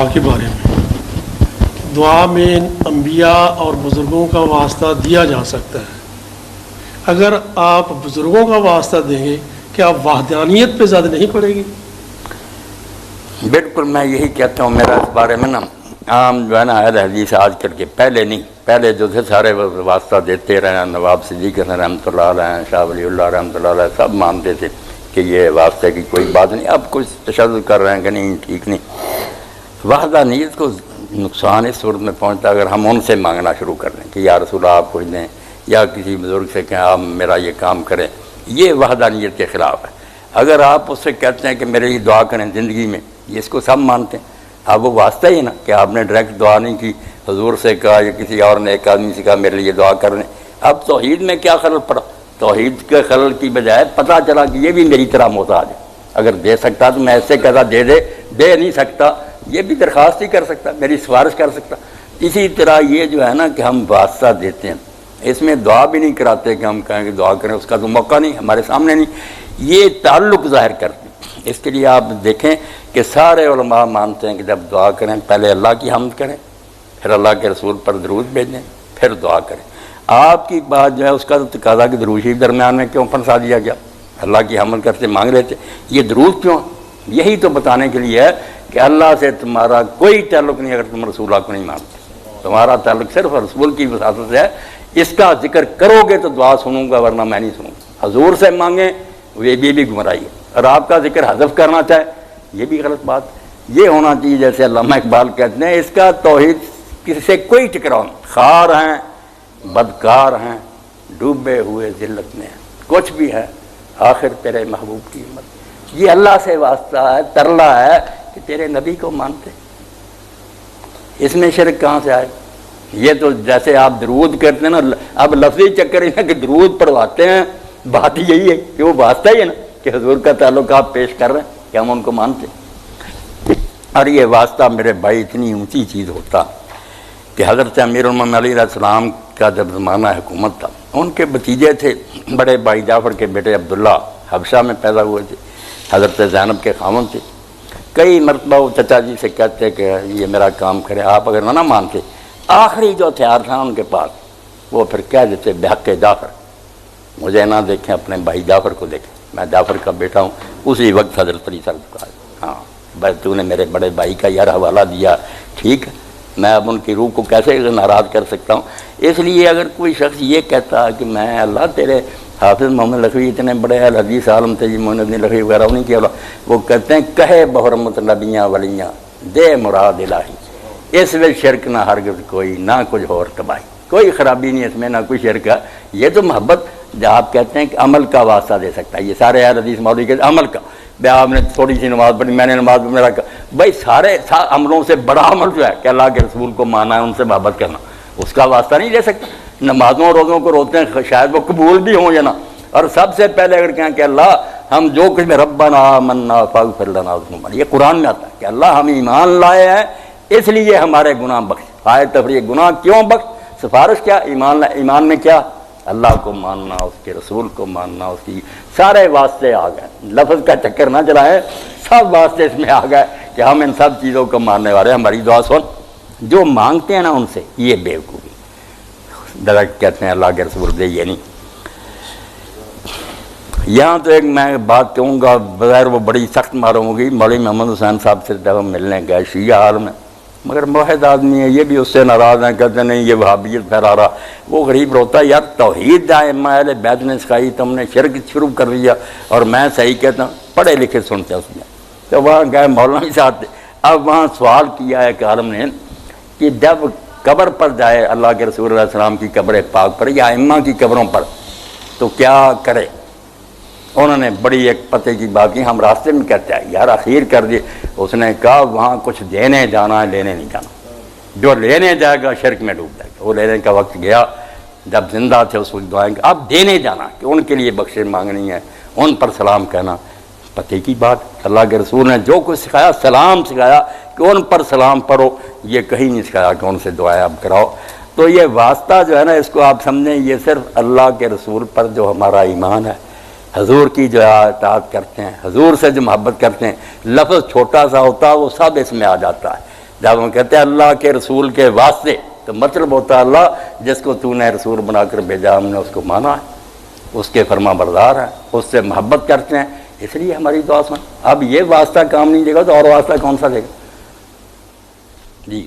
دعا کے بارے میں۔ دعا میں انبیاء اور بزرگوں کا واسطہ دیا جا سکتا ہے۔ اگر آپ بزرگوں کا واسطہ دیں گے کیا وحدانیت پہ زیادہ نہیں پڑے گی؟ بالکل، میں یہی کہتا ہوں۔ میرا اس بارے میں نا عام جو ہے نا اہل حدیث آج کر کے، پہلے نہیں، پہلے جو تھے سارے واسطہ دیتے رہے، نواب صدیق حسن رحمۃ اللہ علیہ، شاہ ولی اللہ رحمۃ اللہ علیہ، سب مانتے تھے کہ یہ واسطے کی کوئی بات نہیں۔ اب کچھ تشدد کر رہے ہیں کہ نہیں، ٹھیک نہیں۔ وحدانیت کو نقصان اس صورت میں پہنچتا اگر ہم ان سے مانگنا شروع کر دیں کہ یا رسول آپ کچھ دیں، یا کسی بزرگ سے کہیں آپ میرا یہ کام کریں، یہ وحدانیت کے خلاف ہے۔ اگر آپ اس سے کہتے ہیں کہ میرے لیے دعا کریں زندگی میں، یہ اس کو سب مانتے ہیں، اب وہ واسطہ ہی نا کہ آپ نے ڈائریکٹ دعا نہیں کی، حضور سے کہا یا کسی اور نے ایک آدمی سے کہا میرے لیے دعا کر لیں۔ اب توحید میں کیا خلل پڑا؟ توحید کے خلل کی بجائے پتہ چلا کہ یہ بھی میری طرح محتاج ہے، اگر دے سکتا تو میں ایسے کہتا دے نہیں سکتا، یہ بھی درخواست ہی کر سکتا، میری سفارش کر سکتا۔ اسی طرح یہ جو ہے نا کہ ہم واسطہ دیتے ہیں، اس میں دعا بھی نہیں کراتے کہ ہم کہیں کہ دعا کریں، اس کا تو موقع نہیں، ہمارے سامنے نہیں، یہ تعلق ظاہر کرتے ہیں۔ اس کے لیے آپ دیکھیں کہ سارے علماء مانتے ہیں کہ جب دعا کریں پہلے اللہ کی حمد کریں، پھر اللہ کے رسول پر درود بھیجیں، پھر دعا کریں۔ آپ کی بات جو ہے اس کا تو تقاضا کہ درود شریف درمیان میں کیوں پھنسا دیا گیا؟ اللہ کی حمد کرتے مانگ رہے تھے، یہ درود کیوں؟ یہی تو بتانے کے لیے ہے کہ اللہ سے تمہارا کوئی تعلق نہیں اگر تم رسول اللہ کو نہیں مانتے، تمہارا تعلق صرف رسول کی وساطت سے ہے۔ اس کا ذکر کرو گے تو دعا سنوں گا، ورنہ میں نہیں سنوں گا۔ حضور سے مانگیں وہ بھی گمراہی ہے، اور آپ کا ذکر حذف کرنا چاہے یہ بھی غلط بات ہے۔ یہ ہونا چاہیے جیسے علامہ اقبال کہتے ہیں، اس کا توحید کسی سے کوئی ٹکراؤ نہیں، خار ہیں بدکار ہیں ڈوبے ہوئے ذلت میں ہیں، کچھ بھی ہے آخر تیرے محبوب کی ہمت۔ یہ اللہ سے واسطہ ہے، ترلا ہے کہ تیرے نبی کو مانتے، اس میں شرک کہاں سے آئے؟ یہ تو جیسے آپ درود کرتے ہیں نا، اب لفظی چکر ہے کہ درود پڑھواتے ہیں، بات یہی ہے کہ وہ واسطہ ہی ہے نا کہ حضور کا تعلق آپ پیش کر رہے ہیں کہ ہم ان کو مانتے ہیں۔ اور یہ واسطہ میرے بھائی اتنی اونچی چیز ہوتا کہ حضرت امیر المومنین علیہ السلام کا جب زمانہ حکومت تھا، ان کے بھتیجے تھے بڑے بھائی جعفر کے بیٹے عبداللہ، حبشہ میں پیدا ہوئے تھے، حضرت زینب کے خاوند تھے۔ کئی مرتبہ وہ چچا جی سے کہتے کہ یہ میرا کام کرے، آپ اگر نہ مانتے، آخری جو ہتھیار تھا ان کے پاس وہ پھر کہہ دیتے بحق جعفر، مجھے نہ دیکھیں اپنے بھائی جعفر کو دیکھیں، میں جعفر کا بیٹا ہوں۔ اسی وقت حضرت علی سر کہا ہاں بس تو نے میرے بڑے بھائی کا یار حوالہ دیا، ٹھیک ہے، میں اب ان کی روح کو کیسے ناراض کر سکتا ہوں؟ اس لیے اگر کوئی شخص یہ کہتا کہ میں اللہ تیرے حافظ محمد لکھوی اتنے بڑے حدیث عالم تھے جی، محمد الدین لکھوی وغیرہ انہیں کیا، وہ کہتے ہیں کہے بحرمت نبیاں ولیاں دے مراد الہی، اس میں شرک نہ ہرگز کوئی، نہ کچھ اور تباہی، کوئی خرابی نہیں اس میں، نہ کوئی شرک ہے۔ یہ تو محبت جب آپ کہتے ہیں کہ عمل کا واسطہ دے سکتا ہے، یہ سارے اہل حدیث مولوی کے عمل کا، بھائی آپ نے تھوڑی سی نماز پڑھی، میں نے نماز پڑھی، میرا بھائی سارے عملوں سے بڑا عمل جو ہے کہ اللہ کے رسول کو مانا ہے، ان سے محبت کرنا، اس کا واسطہ نہیں دے سکتا۔ نمازوں روزوں کو روتے ہیں شاید وہ قبول بھی ہوں یا نہ، اور سب سے پہلے اگر کہیں کہ اللہ ہم جو کچھ میں ربنا آمنا فاغفر لنا ذنوبنا، یہ قرآن میں آتا ہے کہ اللہ ہم ایمان لائے ہیں اس لیے ہمارے گناہ بخش، آئے تفریح گناہ کیوں بخش، سفارش کیا، ایمان میں کیا، اللہ کو ماننا، اس کے رسول کو ماننا، اس کی سارے واسطے آ گئے، لفظ کا چکر نہ چلائیں، سب واسطے اس میں آ گئے کہ ہم ان سب چیزوں کو ماننے والے ہیں۔ ہماری دعا سن، جو مانگتے ہیں نا ان سے یہ بیوقوفی، ڈائریکٹ کہتے ہیں اللہ کے رسول دے، یہ نہیں۔ یہاں تو ایک میں بات کہوں گا، بظاہر وہ بڑی سخت معلوم ہوگی، مولوی محمد حسین صاحب سے جب ہم ملنے گئے، شیعہ عالم ہے مگر موحد آدمی ہے، یہ بھی اس سے ناراض ہیں، کہتے ہیں نہیں یہ وہابیت پھیلا رہا۔ وہ غریب روتا ہے یار، توحید ائمہ اہل بیت نے سکھائی، تم نے شرک شروع کر دیا، اور میں صحیح کہتا ہوں، پڑھے لکھے سنتے ہیں اس میں۔ تو وہاں گئے مولانا صاحب تھے، اب وہاں سوال کیا ہے کہ عالم نے کہ جب قبر پر جائے اللہ کے رسول علیہ السلام کی قبر پاک پر یا ائمہ کی قبروں پر تو کیا کرے؟ انہوں نے بڑی ایک پتے کی بات کی، ہم راستے میں کہتے ہیں یار اخیر کر دیے، اس نے کہا وہاں کچھ دینے جانا ہے، لینے نہیں جانا، جو لینے جائے گا شرک میں ڈوب جائے گا۔ وہ لینے کا وقت گیا، جب زندہ تھے اس وقت دعائیں، اب دینے جانا کہ ان کے لیے بخشش مانگنی ہے، ان پر سلام کہنا، پتے کی بات، اللہ کے رسول نے جو کچھ سکھایا سلام سکھایا کہ ان پر سلام پڑھو، یہ کہیں نہیں سکھایا کہ ان سے دعائیں اب کراؤ۔ تو یہ واسطہ جو ہے نا، اس کو آپ سمجھیں یہ صرف اللہ کے رسول پر جو ہمارا ایمان ہے، حضور کی جو اطاعت کرتے ہیں، حضور سے جو محبت کرتے ہیں، لفظ چھوٹا سا ہوتا ہے وہ سب اس میں آ جاتا ہے۔ جب ہم کہتے ہیں اللہ کے رسول کے واسطے تو مطلب ہوتا ہے اللہ جس کو تو نے رسول بنا کر بھیجا ہم نے اس کو مانا ہے، اس کے فرما بردار ہیں، اس سے محبت کرتے ہیں، اس لیے ہماری دعا سن۔ اب یہ واسطہ کام نہیں دے گا تو اور واسطہ کون سا دے گا؟ جی